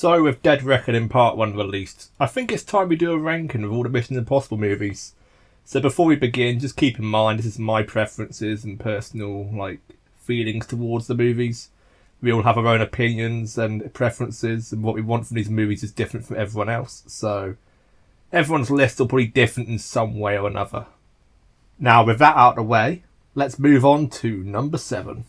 So, with Dead Reckoning Part 1 released, I think it's time we do a ranking of all the Mission Impossible movies. So before we begin, just keep in mind this is my preferences and personal feelings towards the movies. We all have our own opinions and preferences, and what we want from these movies is different from everyone else. So everyone's list will be different in some way or another. Now, with that out of the way, let's move on to number 7.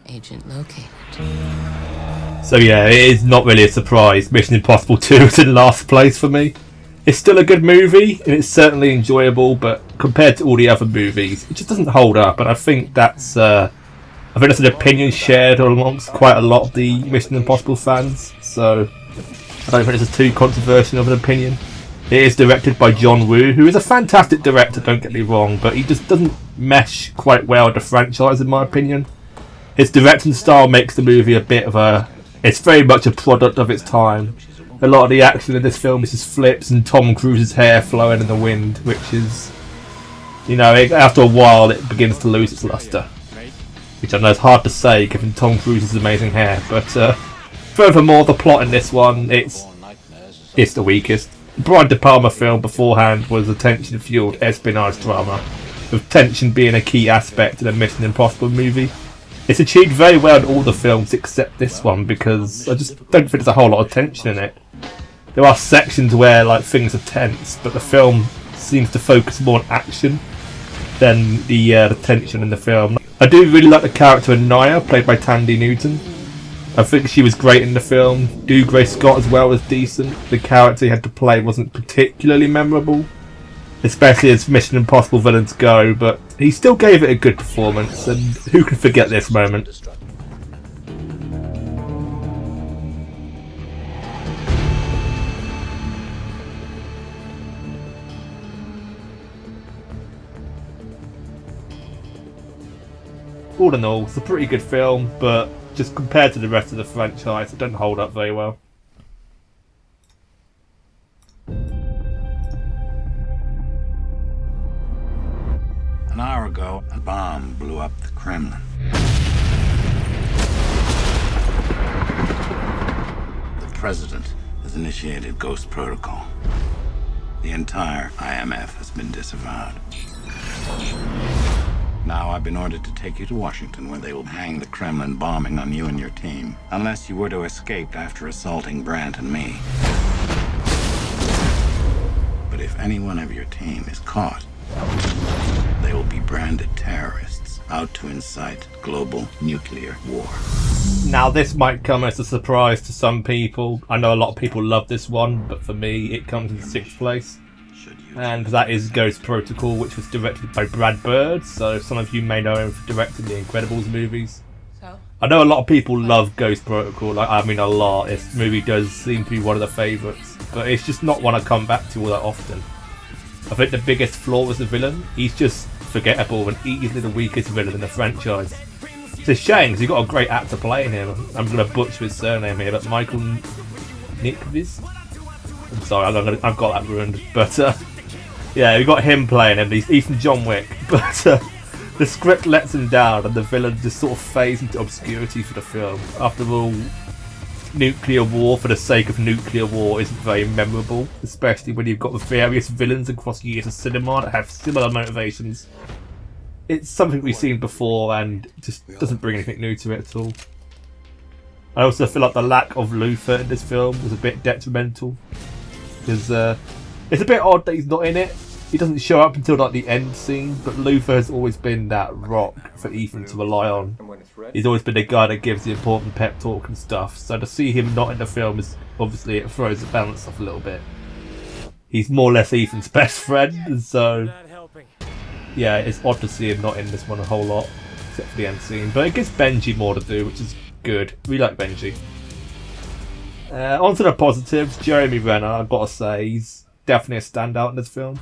Agent located. So yeah, it is not really a surprise. Mission Impossible 2 is in last place for me. It's still a good movie, and it's certainly enjoyable, but compared to all the other movies, it just doesn't hold up, and I think that's an opinion shared amongst quite a lot of the Mission Impossible fans, so I don't think this is too controversial of an opinion. It is directed by John Woo, who is a fantastic director, don't get me wrong, but he just doesn't mesh quite well with the franchise in my opinion. His directing style makes the movie it's very much a product of its time. A lot of the action in this film is just flips and Tom Cruise's hair flowing in the wind, which is, after a while it begins to lose its luster. Which I know is hard to say given Tom Cruise's amazing hair, but furthermore, the plot in this one, it's the weakest. The Brian De Palma film beforehand was a tension-fueled espionage drama, with tension being a key aspect of the Mission Impossible movie. It's achieved very well in all the films except this one because I just don't think there's a whole lot of tension in it. There are sections where things are tense, but the film seems to focus more on action than the tension in the film. I do really like the character of Naya, played by Tandy Newton. I think she was great in the film. Grace Scott as well was decent. The character he had to play wasn't particularly memorable, especially as Mission Impossible villains go, but he still gave it a good performance, and who can forget this moment? All in all, it's a pretty good film, but just compared to the rest of the franchise, it doesn't hold up very well. An hour ago, a bomb blew up the Kremlin. The president has initiated Ghost Protocol. The entire IMF has been disavowed. Now I've been ordered to take you to Washington, where they will hang the Kremlin bombing on you and your team, unless you were to escape after assaulting Brandt and me. But if any one of your team is caught, they will be branded terrorists, out to incite global nuclear war. Now, this might come as a surprise to some people. I know a lot of people love this one, but for me, it comes in 6th place. And that is Ghost Protocol, which was directed by Brad Bird, so some of you may know him for directing the Incredibles movies. I know a lot of people love Ghost Protocol, a lot. This movie does seem to be one of the favourites, but it's just not one I come back to all that often. I think the biggest flaw was the villain. He's just forgettable and easily the weakest villain in the franchise. It's a shame because you've got a great actor playing him. I'm going to butcher his surname here, but Michael Nickvis? I'm sorry, I've got that ruined. But yeah, we got him playing him. He's from John Wick. But the script lets him down and the villain just sort of fades into obscurity for the film. After all, nuclear war for the sake of nuclear war isn't very memorable, especially when you've got the various villains across years of cinema that have similar motivations. It's something we've seen before and just doesn't bring anything new to it at all. I also feel like the lack of Luther in this film was a bit detrimental, because it's a bit odd that he's not in it. He doesn't show up until the end scene, but Luther has always been that rock for Ethan to rely on. He's always been the guy that gives the important pep talk and stuff, so to see him not in the film is obviously, it throws the balance off a little bit. He's more or less Ethan's best friend, and so yeah, it's odd to see him not in this one a whole lot, except for the end scene. But it gives Benji more to do, which is good. We like Benji. On to the positives. Jeremy Renner, I've got to say, he's definitely a standout in this film.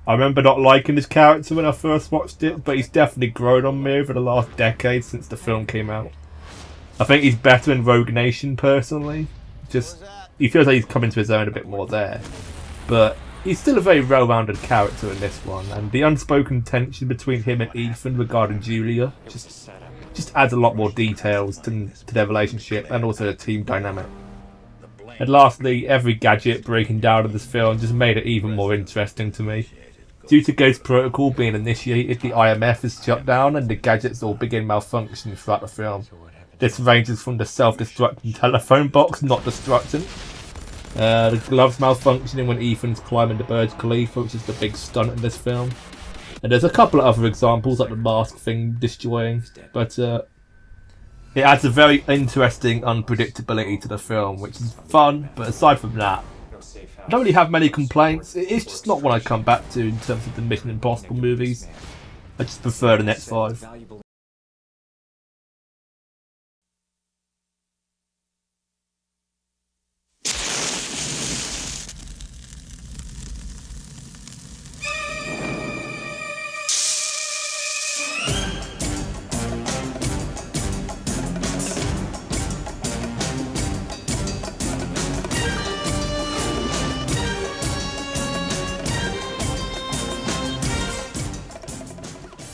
I remember not liking his character when I first watched it, but he's definitely grown on me over the last decade since the film came out. I think he's better in Rogue Nation, personally. Just, he feels like he's come into his own a bit more there. But he's still a very well-rounded character in this one, and the unspoken tension between him and Ethan regarding Julia just adds a lot more details to their relationship and also the team dynamic. And lastly, every gadget breaking down in this film just made it even more interesting to me. Due to Ghost Protocol being initiated, the IMF is shut down and the gadgets all begin malfunctioning throughout the film. This ranges from the self-destructing telephone box not destructing, the gloves malfunctioning when Ethan's climbing the Burj Khalifa, which is the big stunt in this film. And there's a couple of other examples, like the mask thing destroying, but it adds a very interesting unpredictability to the film, which is fun, but aside from that, I don't really have many complaints. It's just not one I come back to in terms of the Mission Impossible movies. I just prefer the next 5.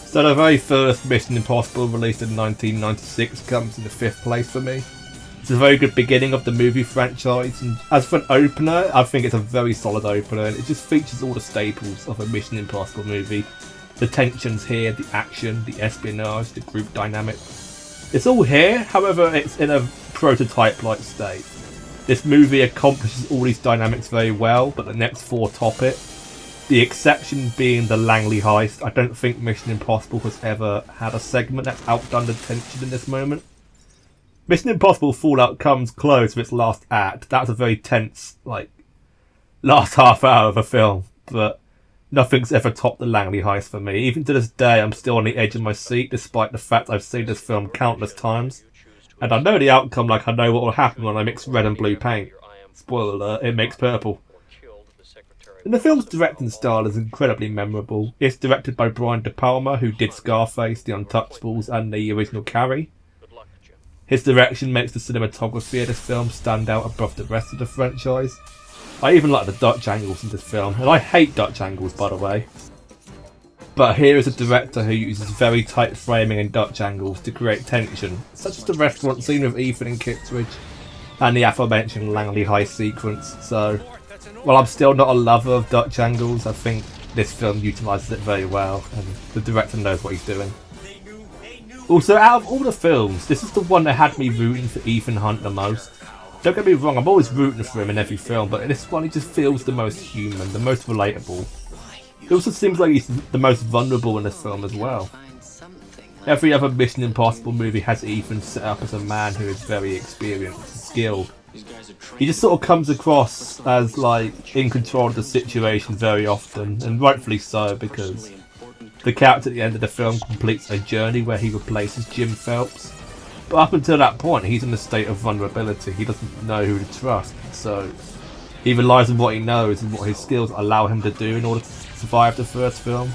So the very first Mission Impossible, released in 1996, comes in the 5th place for me. It's a very good beginning of the movie franchise, and as for an opener, I think it's a very solid opener, and it just features all the staples of a Mission Impossible movie. The tensions here, the action, the espionage, the group dynamic. It's all here, however it's in a prototype-like state. This movie accomplishes all these dynamics very well, but the next 4 top it. The exception being the Langley heist. I don't think Mission Impossible has ever had a segment that's outdone the tension in this moment. Mission Impossible Fallout comes close with its last act. That's a very tense, last half hour of a film. But nothing's ever topped the Langley heist for me. Even to this day, I'm still on the edge of my seat, despite the fact I've seen this film countless times. And I know the outcome like I know what will happen when I mix red and blue paint. Spoiler alert, it makes purple. And the film's directing style is incredibly memorable. It's directed by Brian De Palma, who did Scarface, The Untouchables, and the original Carrie. His direction makes the cinematography of this film stand out above the rest of the franchise. I even like the Dutch angles in this film, and I hate Dutch angles, by the way. But here is a director who uses very tight framing and Dutch angles to create tension, such as the restaurant scene with Ethan and Kittredge, and the aforementioned Langley heist sequence. So, while I'm still not a lover of Dutch angles, I think this film utilises it very well, and the director knows what he's doing. Also, out of all the films, this is the one that had me rooting for Ethan Hunt the most. Don't get me wrong, I'm always rooting for him in every film, but in this one he just feels the most human, the most relatable. It also seems like he's the most vulnerable in this film as well. Every other Mission Impossible movie has Ethan set up as a man who is very experienced and skilled. He just sort of comes across as in control of the situation very often, and rightfully so, because the character at the end of the film completes a journey where he replaces Jim Phelps. But up until that point, he's in a state of vulnerability. He doesn't know who to trust, so he relies on what he knows and what his skills allow him to do in order to survive the first film.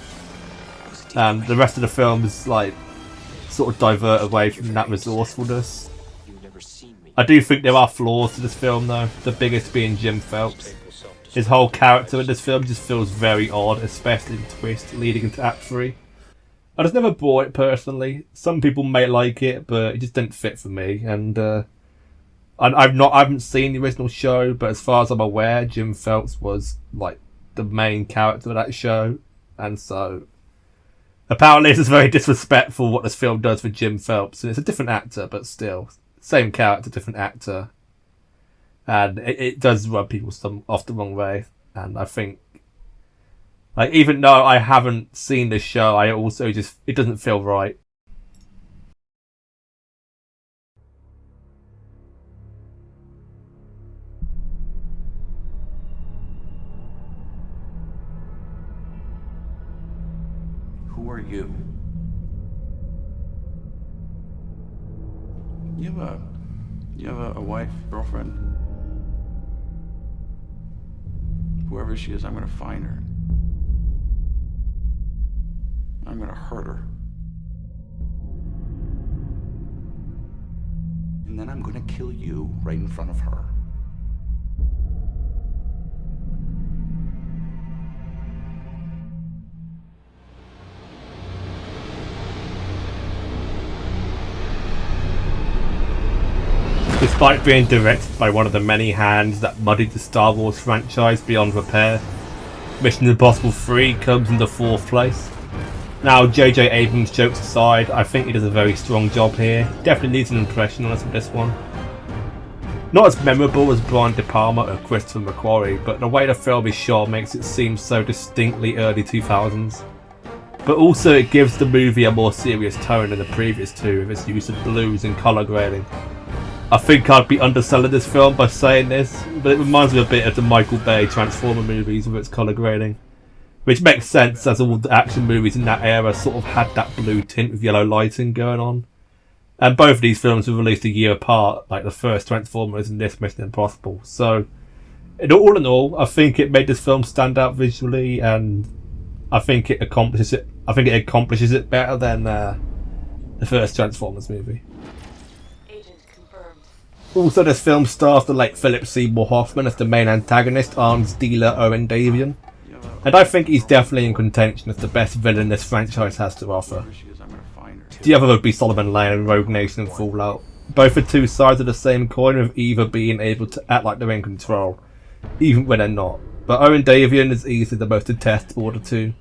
And the rest of the film is sort of divert away from that resourcefulness. I do think there are flaws to this film though, the biggest being Jim Phelps. His whole character in this film just feels very odd, especially the twist leading into Act 3. I just never bought it personally. Some people may like it, but it just didn't fit for me. And I haven't seen the original show, but as far as I'm aware, Jim Phelps was the main character of that show, and so apparently it's very disrespectful what this film does for Jim Phelps. And it's a different actor, but still, same character, different actor, and it does rub people off the wrong way. And I think, even though I haven't seen this show, I also it doesn't feel right. Who are you? You have a wife, girlfriend? Whoever she is, I'm gonna find her. I'm gonna hurt her. And then I'm gonna kill you right in front of her. Despite being directed by one of the many hands that muddied the Star Wars franchise beyond repair, Mission Impossible 3 comes in the 4th place. Now, J.J. Abrams jokes aside, I think he does a very strong job here. Definitely leaves an impression on us with this one. Not as memorable as Brian De Palma or Christopher McQuarrie, but the way the film is shot makes it seem so distinctly early 2000s. But also it gives the movie a more serious tone than the previous two with its use of blues and colour grading. I think I'd be underselling this film by saying this, but it reminds me a bit of the Michael Bay Transformer movies with its colour grading. Which makes sense as all the action movies in that era sort of had that blue tint with yellow lighting going on. And both of these films were released a year apart, like the first Transformers and this Mission Impossible. So, in all, I think it made this film stand out visually, and I think it accomplishes it better than the first Transformers movie. Also, this film stars the late Philip Seymour Hoffman as the main antagonist, arms dealer Owen Davian, and I think he's definitely in contention as the best villain this franchise has to offer. The other would be Solomon Lane in Rogue Nation and Fallout. Both are two sides of the same coin, with either being able to act like they're in control, even when they're not. But Owen Davian is easily the most detestable of the two,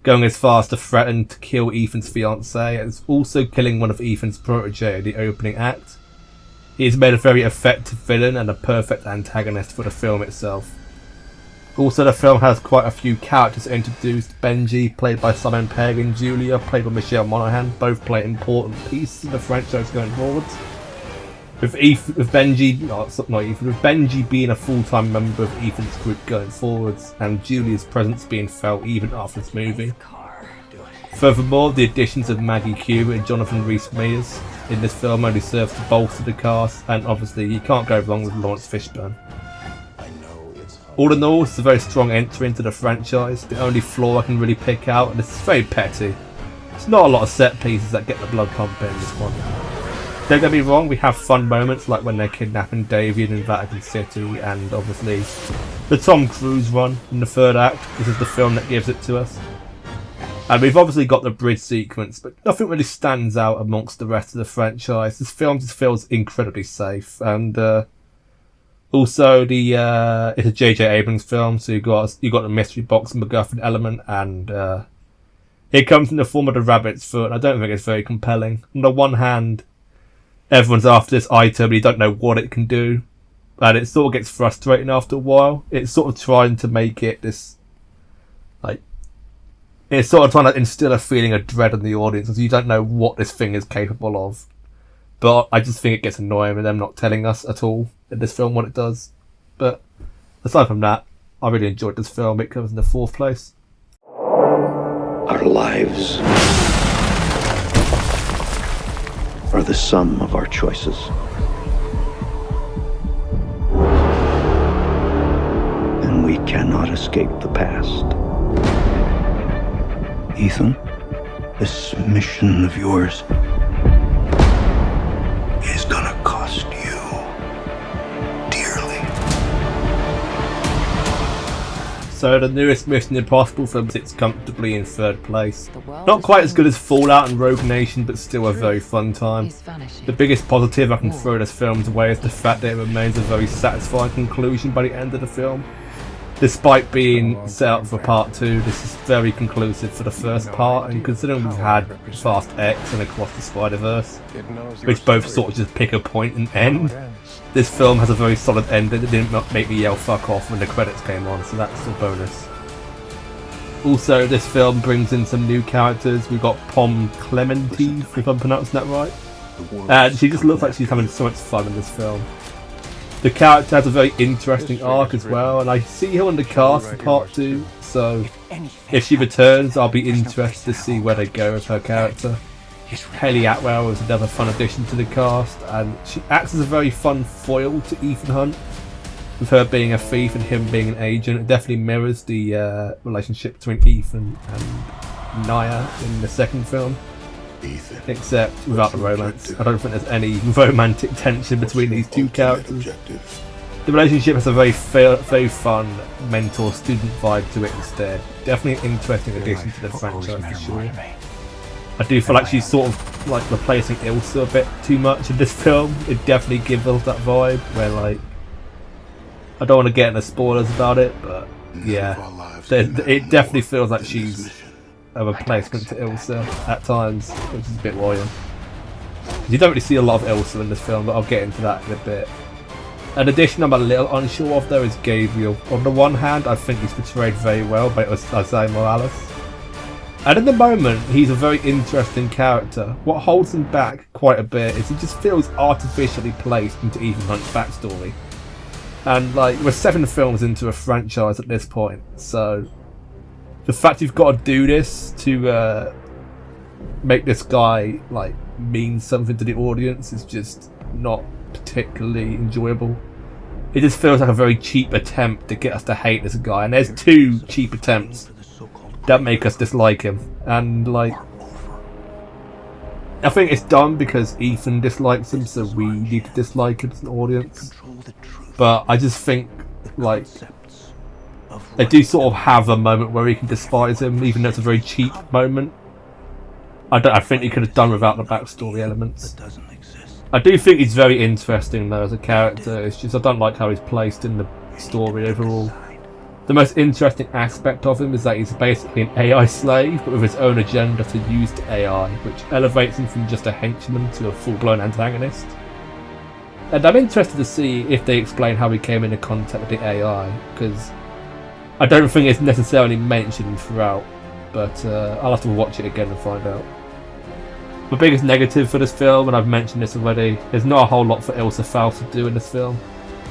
going as far as to threaten to kill Ethan's fiancée, and also killing one of Ethan's protege in the opening act. He has made a very effective villain and a perfect antagonist for the film itself. Also, the film has quite a few characters introduced. Benji, played by Simon Pegg, and Julia, played by Michelle Monaghan, both play important pieces in the franchise going forwards. With Benji being a full-time member of Ethan's group going forwards, and Julia's presence being felt even after this movie. Furthermore, the additions of Maggie Q and Jonathan Rhys-Meyers in this film only serves to bolster the cast, and obviously you can't go wrong with Lawrence Fishburne. All in all, it's a very strong entry into the franchise. The only flaw I can really pick out, and it's very petty, it's not a lot of set pieces that get the blood pumping in this one. Don't get me wrong, we have fun moments like when they're kidnapping Davian in Vatican City, and obviously the Tom Cruise run in the 3rd act. This is the film that gives it to us. And we've obviously got the bridge sequence, but nothing really stands out amongst the rest of the franchise. This film just feels incredibly safe, and also it's a J.J. Abrams film, so you got the mystery box MacGuffin element, and it comes in the form of the rabbit's foot. I don't think it's very compelling. On the one hand, everyone's after this item, and you don't know what it can do, and it sort of gets frustrating after a while. It's sort of trying to make it this, like, it's sort of trying to instill a feeling of dread in the audience, because you don't know what this thing is capable of. But I just think it gets annoying with them not telling us at all in this film what it does. But aside from that, I really enjoyed this film. It comes in the 4th place. Our lives are the sum of our choices. And we cannot escape the past. Ethan, this mission of yours is gonna cost you dearly. So the newest Mission Impossible film sits comfortably in 3rd place. Not quite as good as Fallout and Rogue Nation, but still a very fun time. The biggest positive I can throw this film's way is the fact that it remains a very satisfying conclusion by the end of the film. Despite being set up for part 2, this is very conclusive for the first part, and considering we've had Fast X and Across the Spider-Verse, which both sort of just pick a point and end, this film has a very solid ending that didn't make me yell fuck off when the credits came on, so that's a bonus. Also, this film brings in some new characters. We've got Pom Klementieff, if I'm pronouncing that right, and she just looks like she's having so much fun in this film. The character has a very interesting arc as well, and I see her on the cast for part 2, so if she returns, I'll be interested to see where they go with her character. Haley Atwell is another fun addition to the cast, and she acts as a very fun foil to Ethan Hunt, with her being a thief and him being an agent. It definitely mirrors the relationship between Ethan and Naya in the second film, Ethan. except without the romance. I don't think there's any romantic tension between these two characters. The relationship has a very fun mentor-student vibe to it instead. Definitely an interesting addition to the franchise for sure. I do feel like she's sort of like replacing Ilsa a bit too much in this film. It definitely gives us that vibe where, like, I don't want to get into spoilers about it, but yeah, it definitely feels like she's a replacement to Ilsa at times, which is a bit worrying. You don't really see a lot of Ilsa in this film, but I'll get into that in a bit. An addition I'm a little unsure of though is Gabriel. On the one hand, I think he's portrayed very well by Isaiah Morales. And at the moment, he's a very interesting character. What holds him back quite a bit is he just feels artificially placed into Ethan Hunt's backstory. And like, we're 7 films into a franchise at this point, so the fact you've got to do this to make this guy like mean something to the audience is just not particularly enjoyable. It just feels like a very cheap attempt to get us to hate this guy, and there's 2 cheap attempts that make us dislike him. And like, I think it's done because Ethan dislikes him, so we need to dislike him as an audience. But I just think like they do sort of have a moment where he can despise him, even though it's a very cheap moment. I think he could have done without the backstory elements. I do think he's very interesting though as a character. It's just I don't like how he's placed in the story overall. The most interesting aspect of him is that he's basically an AI slave, but with his own agenda to use the AI, which elevates him from just a henchman to a full-blown antagonist. And I'm interested to see if they explain how he came into contact with the AI, because I don't think it's necessarily mentioned throughout, but I'll have to watch it again and find out. My biggest negative for this film, and I've mentioned this already, there's not a whole lot for Ilsa Faust to do in this film.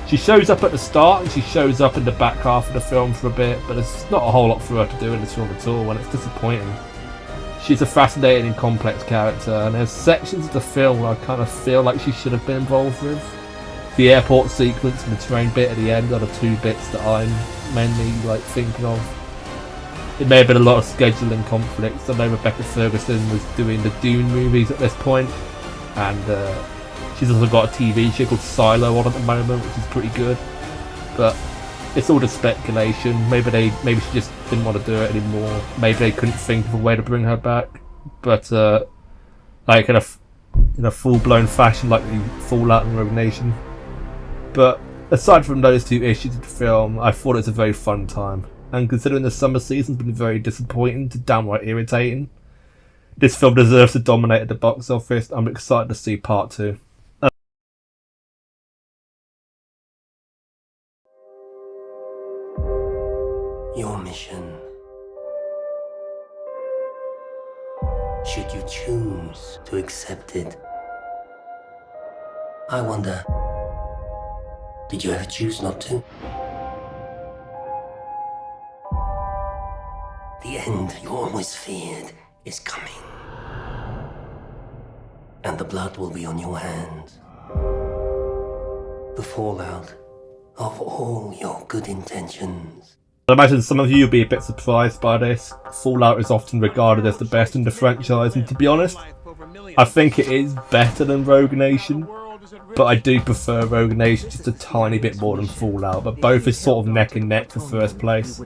She shows up at the start and she shows up in the back half of the film for a bit, but there's not a whole lot for her to do in this film at all, and it's disappointing. She's a fascinating and complex character, and there's sections of the film where I kind of feel like she should have been involved with. The airport sequence and the train bit at the end are the 2 bits that I'm mainly like thinking of. It may have been a lot of scheduling conflicts. I know Rebecca Ferguson was doing the Dune movies at this point, and she's also got a TV show called Silo on at the moment, which is pretty good. But it's all just speculation. Maybe she just didn't want to do it anymore. Maybe they couldn't think of a way to bring her back. But like in a full-blown fashion, like the Fallout and Rogue Nation. But aside from those 2 issues of the film, I thought it was a very fun time. And considering the summer season's been very disappointing to downright irritating, this film deserves to dominate at the box office. I'm excited to see part 2. Your mission. Should you choose to accept it? I wonder, did you ever choose not to? The end you always feared is coming. And the blood will be on your hands. The fallout of all your good intentions. I imagine some of you will be a bit surprised by this. Fallout is often regarded as the best in the franchise, and to be honest, I think it is better than Rogue Nation, but I do prefer Rogue Nation just a tiny bit more than Fallout, but both is sort of neck and neck for first place.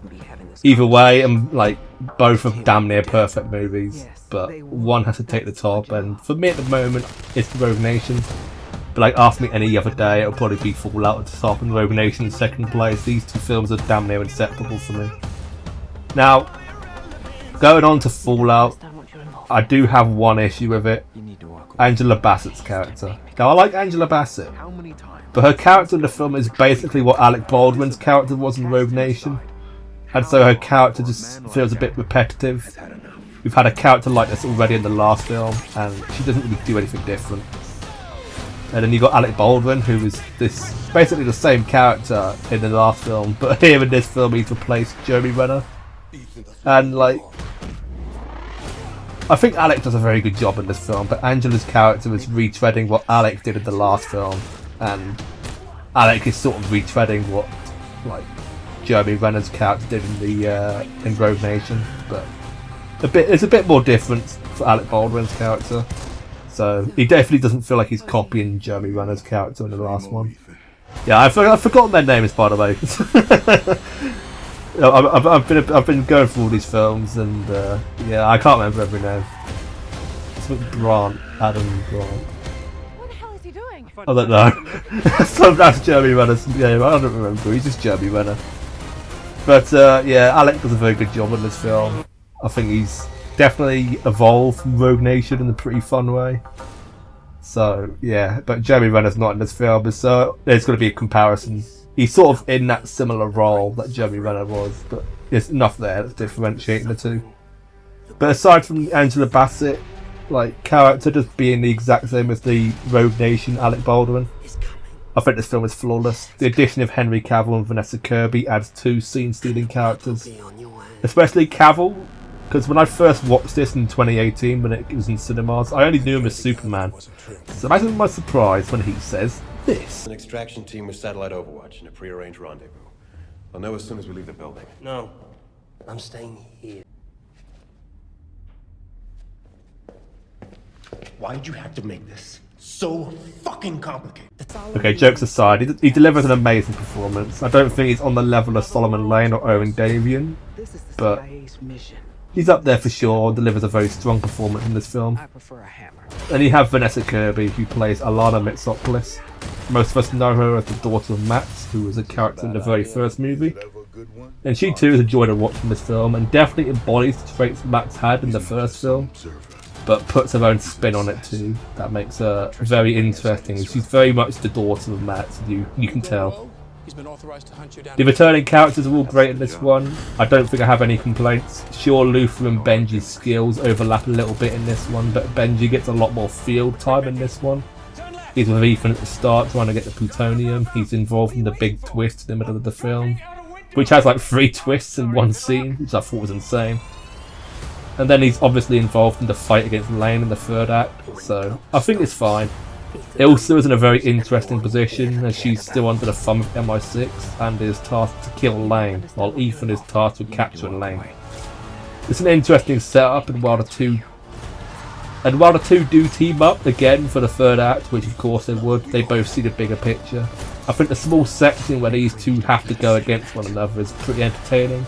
Either way, like, both are damn near perfect movies, but one has to take the top, and for me at the moment, it's Rogue Nation. But like, ask me any other day, it'll probably be Fallout at the top and Rogue Nation in second place. These 2 films are damn near inseparable for me. Now, going on to Fallout, I do have one issue with it. Angela Bassett's character. Now, I like Angela Bassett, but her character in the film is basically what Alec Baldwin's character was in Rogue Nation. And so her character just feels a bit repetitive. We've had a character like this already in the last film, and she doesn't really do anything different. And then you got Alec Baldwin, who is this basically the same character in the last film, but here in this film he's replaced Jeremy Renner. And like, I think Alec does a very good job in this film, but Angela's character is retreading what Alec did in the last film, and Alec is sort of retreading what like Jeremy Renner's character did in the in Rogue Nation. But It's a bit more different for Alec Baldwin's character. So he definitely doesn't feel like he's copying Jeremy Renner's character in the last one. Yeah, I've forgotten their names, by the way. I've been going through all these films, and yeah, I can't remember every name. Adam Grant. What the hell is he doing? I don't know. So that's Jeremy Renner's name. I don't remember. He's just Jeremy Renner. But yeah, Alec does a very good job in this film. I think he's definitely evolved from Rogue Nation in a pretty fun way. So yeah, but Jeremy Renner's not in this film, so there's going to be a comparison. He's sort of in that similar role that Jeremy Renner was, but there's enough there that's differentiating the two. But aside from Angela Bassett, like character just being the exact same as the Rogue Nation Alec Baldwin, I think this film is flawless. The addition of Henry Cavill and Vanessa Kirby adds two scene-stealing characters, especially Cavill, because when I first watched this in 2018 when it was in cinemas, I only knew him as Superman. So imagine my surprise when he says this. An extraction team with satellite overwatch in a prearranged rendezvous. I'll know as soon as we leave the building. No, I'm staying here. Why'd you have to make this so fucking complicated? Okay, jokes aside, he delivers an amazing performance. I don't think he's on the level of Solomon Lane or Owen Davian, but he's up there for sure and delivers a very strong performance in this film. And you have Vanessa Kirby, who plays Alana Mitsopoulos. Most of us know her as the daughter of Max, who was a character in the very first movie. And she too is a joy to watch in this film, and definitely embodies the traits Max had in the first film, but puts her own spin on it too. That makes her very interesting. She's very much the daughter of Max, you can tell. The returning characters are all great in this one. I don't think I have any complaints. Sure, Luther and Benji's skills overlap a little bit in this one, but Benji gets a lot more field time in this one. He's with Ethan at the start trying to get the plutonium. He's involved in the big twist in the middle of the film, which has like 3 twists in one scene, which I thought was insane. And then he's obviously involved in the fight against Lane in the third act, so I think it's fine. Ilsa is in a very interesting position as she's still under the thumb of MI6 and is tasked to kill Lane, while Ethan is tasked with capturing Lane. It's an interesting setup, and while the two do team up again for the third act, which of course they would, they both see the bigger picture. I think the small section where these two have to go against one another is pretty entertaining.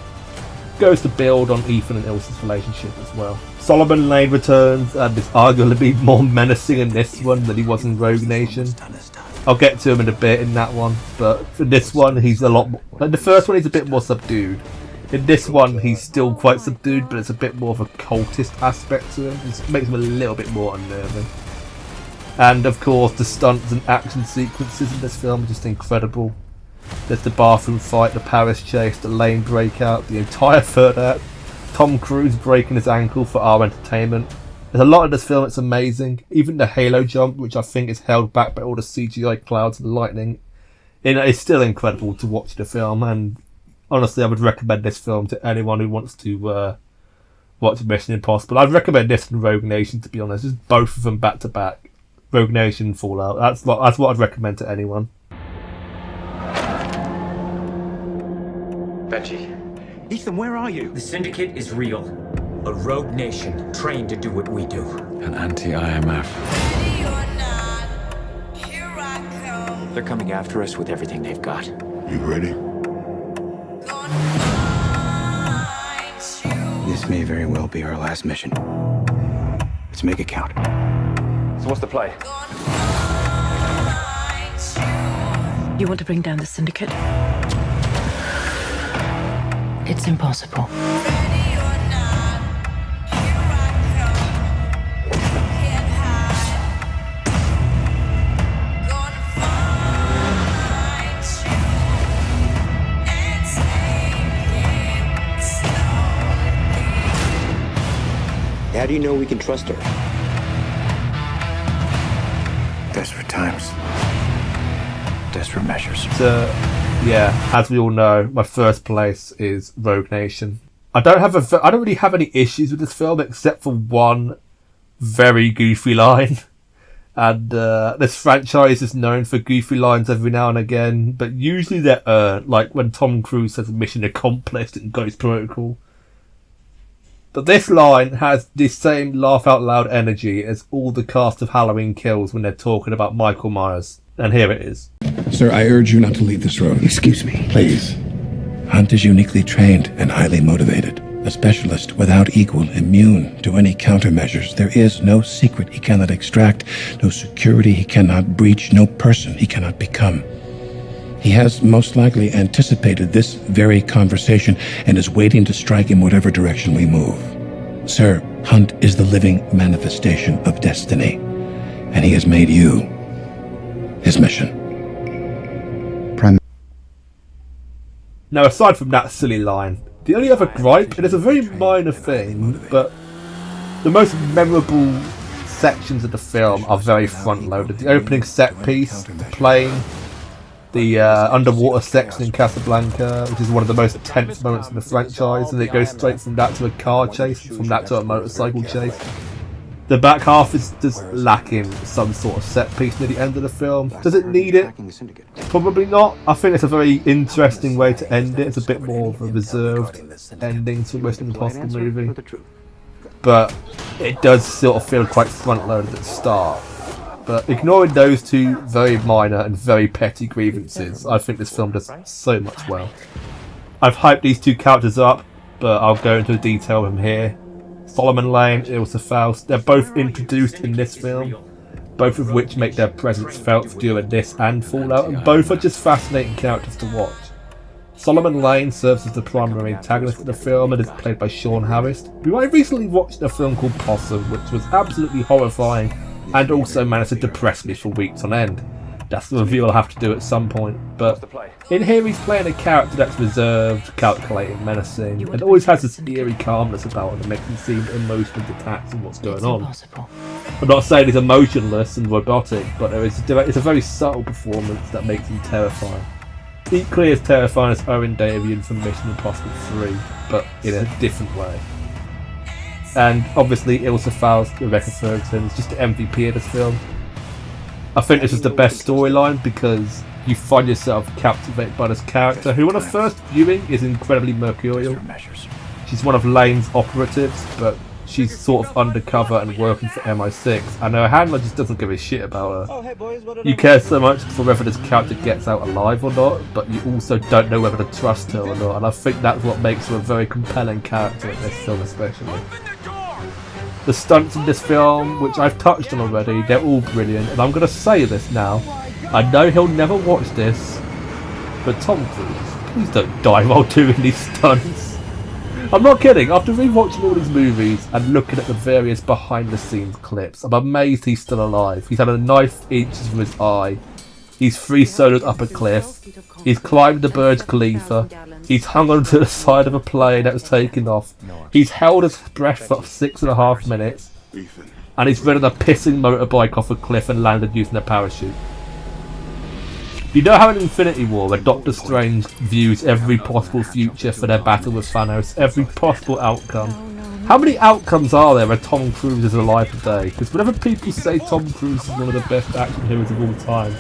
Goes to build on Ethan and Ilsa's relationship as well. Solomon Lane returns and is arguably more menacing in this one than he was in Rogue Nation. I'll get to him in a bit in that one, but for this one he's a lot more... Like the first one he's a bit more subdued. In this one he's still quite subdued, but it's a bit more of a cultist aspect to him. It makes him a little bit more unnerving. And of course the stunts and action sequences in this film are just incredible. There's the bathroom fight, the Paris chase, the Lane breakout, the entire third act, Tom Cruise breaking his ankle for our entertainment. There's a lot of this film that's amazing. Even the Halo jump, which I think is held back by all the CGI clouds and lightning, it's still incredible to watch the film. And honestly, I would recommend this film to anyone who wants to watch Mission Impossible. I'd recommend this and Rogue Nation, to be honest. Just both of them back to back. Rogue Nation and Fallout. That's what I'd recommend to anyone. Benji. Ethan, where are you? The Syndicate is real. A rogue nation trained to do what we do. An anti-IMF. They're coming after us with everything they've got. You ready? This may very well be our last mission. Let's make it count. So what's the play? You want to bring down the Syndicate? It's impossible. How do you know we can trust her? Desperate times. Desperate measures. Yeah, as we all know, my first place is Rogue Nation. I don't really have any issues with this film except for one very goofy line. And this franchise is known for goofy lines every now and again, but usually they're earned. Like when Tom Cruise says mission accomplished in Ghost Protocol. But this line has the same laugh out loud energy as all the cast of Halloween Kills when they're talking about Michael Myers. And here it is. Sir, I urge you not to leave this road. Excuse me. Please. Hunt is uniquely trained and highly motivated. A specialist without equal, immune to any countermeasures. There is no secret he cannot extract, no security he cannot breach, no person he cannot become. He has most likely anticipated this very conversation and is waiting to strike in whatever direction we move. Sir, Hunt is the living manifestation of destiny, and he has made you his mission. Now, aside from that silly line, the only other gripe, and it's a very minor thing, but the most memorable sections of the film are very front-loaded. The opening set piece, the plane, the underwater section in Casablanca, which is one of the most tense moments in the franchise, and it goes straight from that to a car chase, from that to a motorcycle chase. The back half is just lacking some sort of set piece near the end of the film. Does it need it? Probably not. I think it's a very interesting way to end it. It's a bit more of a reserved ending to a Mission Impossible movie. But it does sort of feel quite front-loaded at the start. But ignoring those two very minor and very petty grievances, I think this film does so much well. I've hyped these two characters up, but I'll go into detail from here. Solomon Lane, Ilsa Faust, they're both introduced in this film, both of which make their presence felt during this and Fallout, and both are just fascinating characters to watch. Solomon Lane serves as the primary antagonist of the film and is played by Sean Harris, who I recently watched a film called Possum, which was absolutely horrifying and also managed to depress me for weeks on end. That's the review I'll have to do at some point, but in here he's playing a character that's reserved, calculating, menacing, and always has this eerie calmness about him that makes him seem emotionally detached from what's going on. I'm not saying he's emotionless and robotic, but it's a very subtle performance that makes him terrifying. Equally as terrifying as Owen Davian from Mission Impossible 3, but in a different way. And obviously Ilsa Faust, Rebecca Ferguson, is just the MVP of this film. I think this is the best storyline because you find yourself captivated by this character who on a first viewing is incredibly mercurial. She's one of Lane's operatives, but she's sort of undercover and working for MI6, and her handler just doesn't give a shit about her. You care so much for whether this character gets out alive or not, but you also don't know whether to trust her or not, and I think that's what makes her a very compelling character in this film especially. The stunts in this film, which I've touched on already, they're all brilliant, and I'm going to say this now. I know he'll never watch this, but Tom Cruise, please don't die while doing these stunts. I'm not kidding, after rewatching all these movies and looking at the various behind the scenes clips, I'm amazed he's still alive. He's had a knife inches from his eye, he's free soloed up a cliff, he's climbed the Burj Khalifa, he's hung onto the side of a plane that was taking off, he's held his breath for 6.5 minutes, and he's ridden a pissing motorbike off a cliff and landed using a parachute. You know how in Infinity War, where Doctor Strange views every possible future for their battle with Thanos, every possible outcome? How many outcomes are there where Tom Cruise is alive today? Because whenever people say Tom Cruise is one of the best action heroes of all time,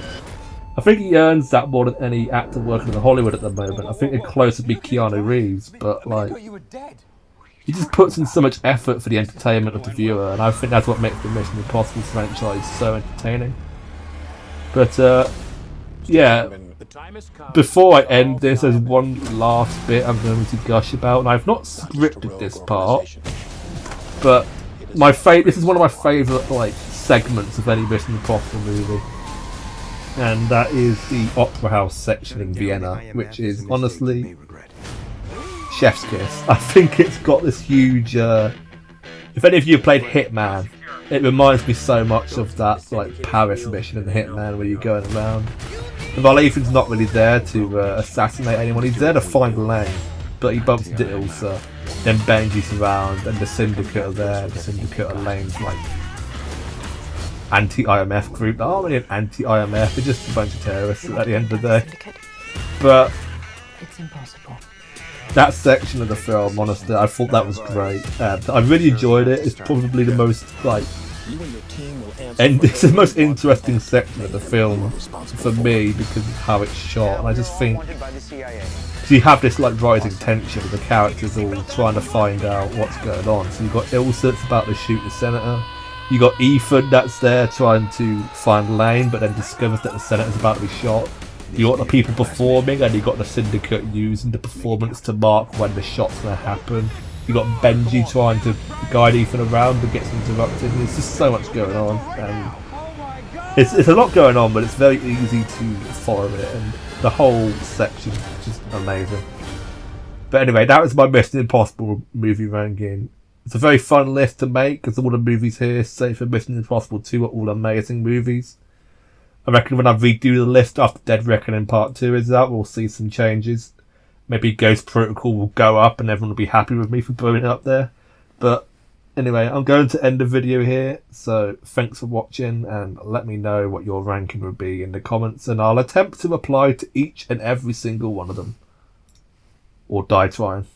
I think he earns that more than any actor working in Hollywood at the moment. I think the closest would be Keanu Reeves, but like, he just puts in so much effort for the entertainment of the viewer, and I think that's what makes the Mission Impossible franchise so entertaining. But yeah, before I end this, there's one last bit I'm going to gush about, and I've not scripted this part, but this is one of my favourite segments of any Mission Impossible movie, and that is the Opera House section in Vienna, which is honestly chef's kiss. I think it's got this huge. If any of you have played Hitman, it reminds me so much of that Paris mission in Hitman where you're going around. And while Ethan's not really there to assassinate anyone, he's there to find Lane, but he bumps into Ilsa, then Benji's around, and the Syndicate are there. The Syndicate are Lane's anti-IMF group. They aren't really an anti-IMF, they're just a bunch of terrorists at the end of the day. But it's impossible. That section of the film, honestly, I thought that was great. I really enjoyed it. It's probably the most And it's the most interesting section of the film for me because of how it's shot, and I just think so you have this like rising tension with the characters all trying to find out what's going on. So you've got Ilsa that's about to shoot the senator. You got Ethan that's there trying to find Lane, but then discovers that the senator's about to be shot. You got the people performing, and you got the syndicate using the performance to mark when the shot's going to happen. You got Benji trying to guide Ethan around, but gets interrupted. There's just so much going on, and it's a lot going on, but it's very easy to follow it, and the whole section is just amazing. But anyway, that was my Mission Impossible movie ranking. It's a very fun list to make because all the movies here, save for Mission Impossible 2, are all amazing movies. I reckon when I redo the list after Dead Reckoning Part 2 is out, we'll see some changes. Maybe Ghost Protocol will go up and everyone will be happy with me for putting it up there. But anyway, I'm going to end the video here. So thanks for watching, and let me know what your ranking would be in the comments, and I'll attempt to reply to each and every single one of them. Or die trying.